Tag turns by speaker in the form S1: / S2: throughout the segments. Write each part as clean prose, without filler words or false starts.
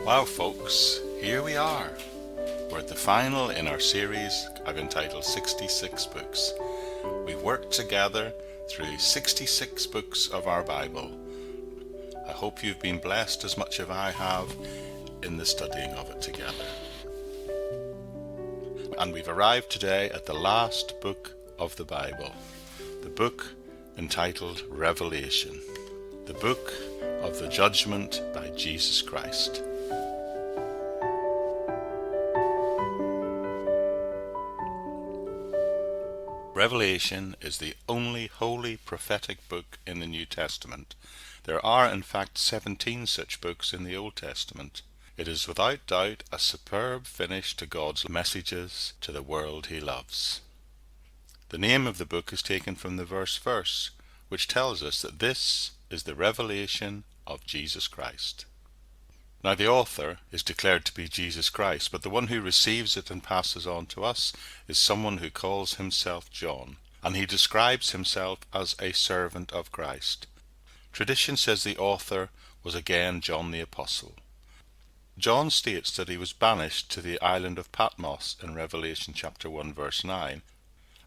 S1: Wow, folks, here we are. We're at the final in our series I've entitled 66 Books. We've worked together through 66 books of our Bible. I hope you've been blessed as much as I have in the studying of it together. And we've arrived today at the last book of the Bible, the book entitled Revelation, the book of the Judgement by Jesus Christ. Revelation is the only holy prophetic book in the New Testament. There are in fact 17 such books in the Old Testament. It is without doubt a superb finish to God's messages to the world he loves. The name of the book is taken from the verse, which tells us that this is the revelation of Jesus Christ. Now the author is declared to be Jesus Christ, but the one who receives it and passes on to us is someone who calls himself John, and he describes himself as a servant of Christ. Tradition says the author was again John the Apostle. John states that he was banished to the island of Patmos in Revelation chapter 1 verse 9,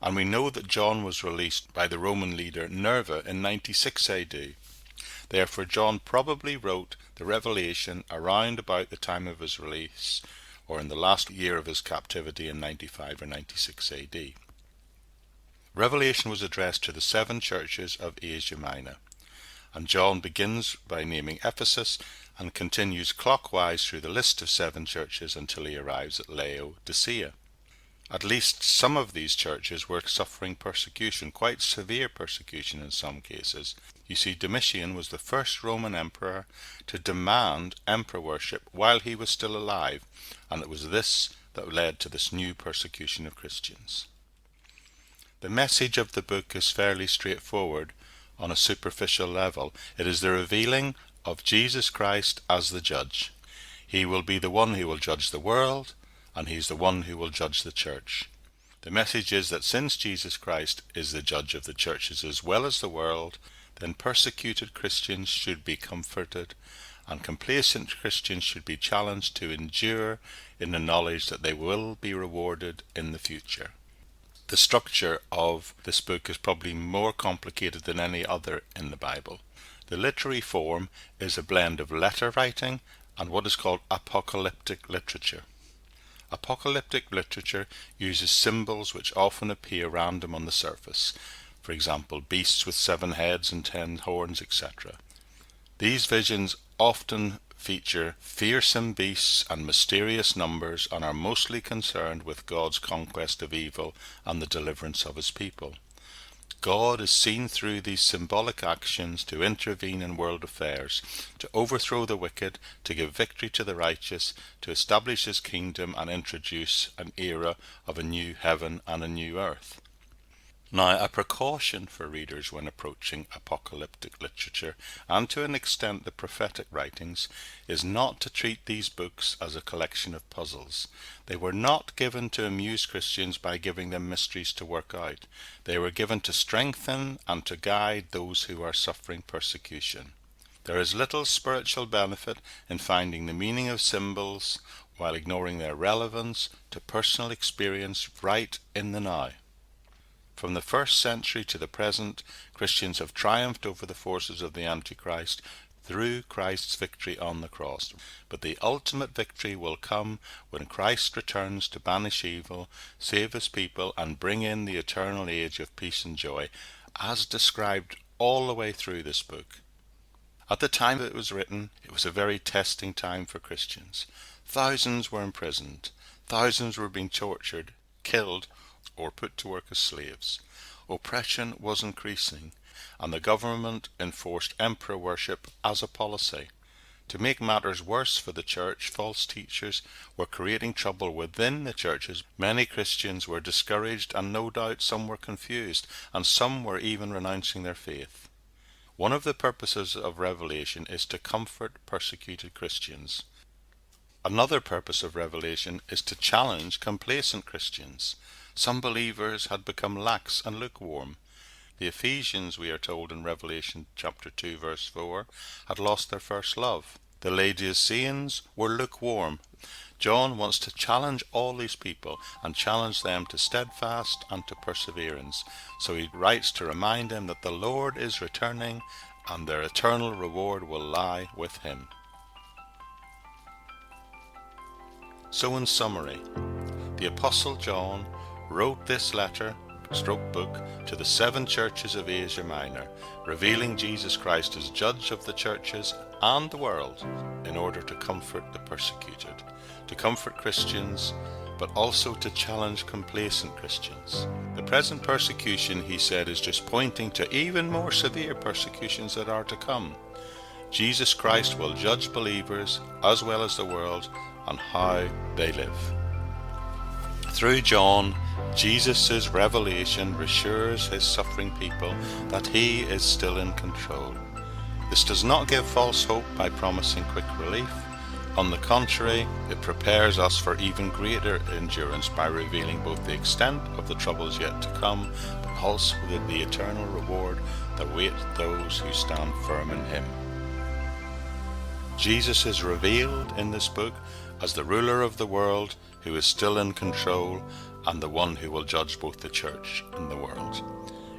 S1: and we know that John was released by the Roman leader Nerva in 96 AD. Therefore John probably wrote the Revelation around about the time of his release, or in the last year of his captivity in 95 or 96 AD. Revelation was addressed to the 7 churches of Asia Minor, and John begins by naming Ephesus and continues clockwise through the list of 7 churches until he arrives at Laodicea. At least some of these churches were suffering persecution, quite severe persecution in some cases. You see, Domitian was the first Roman emperor to demand emperor worship while he was still alive, and it was this that led to this new persecution of Christians. The message of the book is fairly straightforward on a superficial level. It is the revealing of Jesus Christ as the judge. He will be the one who will judge the world, and he's the one who will judge the church. The message is that since Jesus Christ is the judge of the churches as well as the world, then persecuted Christians should be comforted, and complacent Christians should be challenged to endure in the knowledge that they will be rewarded in the future. The structure of this book is probably more complicated than any other in the Bible. The literary form is a blend of letter writing and what is called apocalyptic literature. Apocalyptic literature uses symbols which often appear random on the surface, for example, beasts with 7 heads and 10 horns, etc. These visions often feature fearsome beasts and mysterious numbers and are mostly concerned with God's conquest of evil and the deliverance of his people. God is seen through these symbolic actions to intervene in world affairs, to overthrow the wicked, to give victory to the righteous, to establish his kingdom and introduce an era of a new heaven and a new earth. Now, a precaution for readers when approaching apocalyptic literature, and to an extent the prophetic writings, is not to treat these books as a collection of puzzles. They were not given to amuse Christians by giving them mysteries to work out. They were given to strengthen and to guide those who are suffering persecution. There is little spiritual benefit in finding the meaning of symbols while ignoring their relevance to personal experience right in the now. From the 1st century to the present, Christians have triumphed over the forces of the Antichrist through Christ's victory on the cross. But the ultimate victory will come when Christ returns to banish evil, save his people, and bring in the eternal age of peace and joy, as described all the way through this book. At the time that it was written, it was a very testing time for Christians. Thousands were imprisoned. Thousands were being tortured, killed, or put to work as slaves. Oppression was increasing, and the government enforced emperor worship as a policy. To make matters worse for the church, false teachers were creating trouble within the churches. Many Christians were discouraged, and no doubt some were confused, and some were even renouncing their faith. One of the purposes of Revelation is to comfort persecuted Christians. Another purpose of Revelation is to challenge complacent Christians. Some believers had become lax and lukewarm. The Ephesians, we are told in Revelation chapter 2 verse 4, had lost their first love. The Laodiceans were lukewarm. John wants to challenge all these people and challenge them to steadfast and to perseverance. So he writes to remind them that the Lord is returning and their eternal reward will lie with him. So in summary, the Apostle John wrote this book to the 7 churches of Asia Minor, revealing Jesus Christ as judge of the churches and the world in order to comfort the persecuted, to comfort Christians, but also to challenge complacent Christians. The present persecution, he said, is just pointing to even more severe persecutions that are to come. Jesus Christ will judge believers as well as the world on how they live. Through John, Jesus' revelation reassures his suffering people that he is still in control. This does not give false hope by promising quick relief. On the contrary, it prepares us for even greater endurance by revealing both the extent of the troubles yet to come, but also the eternal reward that awaits those who stand firm in him. Jesus is revealed in this book as the ruler of the world who is still in control and the one who will judge both the church and the world.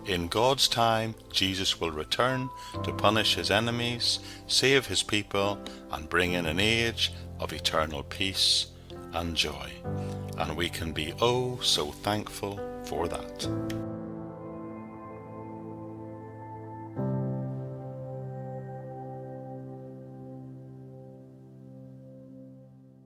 S1: In God's time, Jesus will return to punish his enemies, save his people, and bring in an age of eternal peace and joy. And we can be oh so thankful for that.